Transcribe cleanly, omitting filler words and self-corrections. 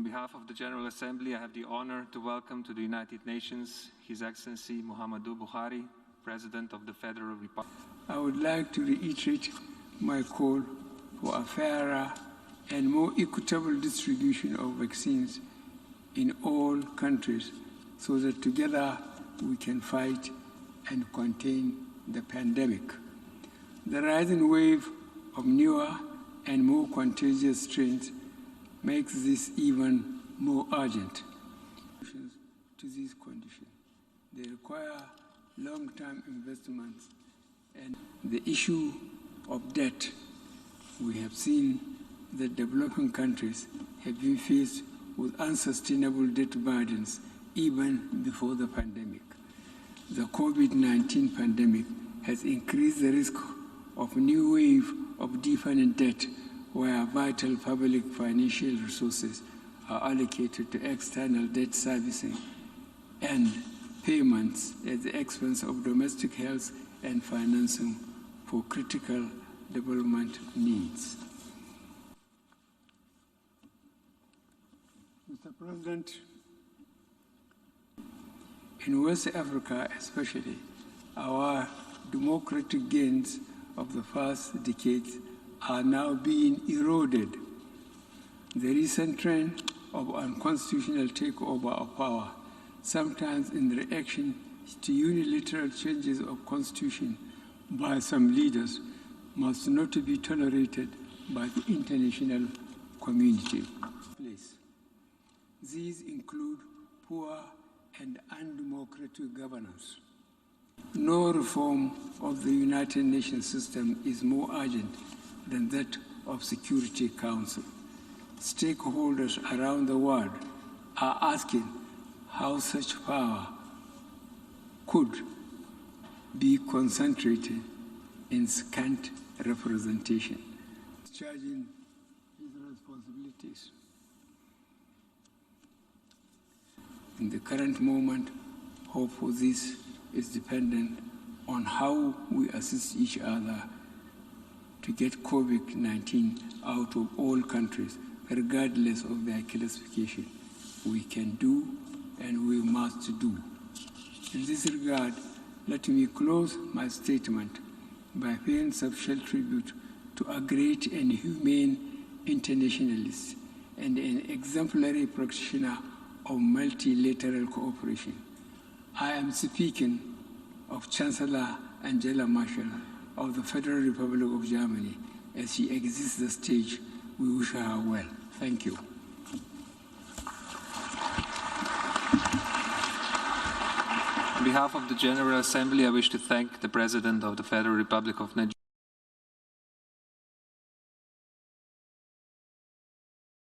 On behalf of the General Assembly, I have the honor to welcome to the United Nations His Excellency Muhammadu Buhari, President of the Federal Republic. I would like to reiterate my call for a fairer and more equitable distribution of vaccines in all countries so that together we can fight and contain the pandemic. The rising wave of newer and more contagious strains makes this even more urgent. To these conditions, they require long-term investments, and the issue of debt. We have seen that developing countries have been faced with unsustainable debt burdens even before the pandemic. The COVID-19 pandemic has increased the risk of a new wave of deepening debt where vital public financial resources are allocated to external debt servicing and payments at the expense of domestic health and financing for critical development needs. Mr. President, in West Africa especially, our democratic gains of the past decades are now being eroded. The recent trend of unconstitutional takeover of power, sometimes in reaction to unilateral changes of constitution by some leaders, must not be tolerated by the international community. These include poor and undemocratic governance. No reform of the United Nations system is more urgent than that of Security Council. Stakeholders around the world are asking how such power could be concentrated in scant representation, discharging his responsibilities. In the current moment, hope for this is dependent on how we assist each other to get COVID-19 out of all countries, regardless of their classification. We can do and we must do. In this regard, let me close my statement by paying special tribute to a great and humane internationalist and an exemplary practitioner of multilateral cooperation. I am speaking of Chancellor Angela Merkel of the Federal Republic of Germany. As she exits the stage, we wish her well. Thank you. On behalf of the General Assembly, I wish to thank the President of the Federal Republic of Nigeria.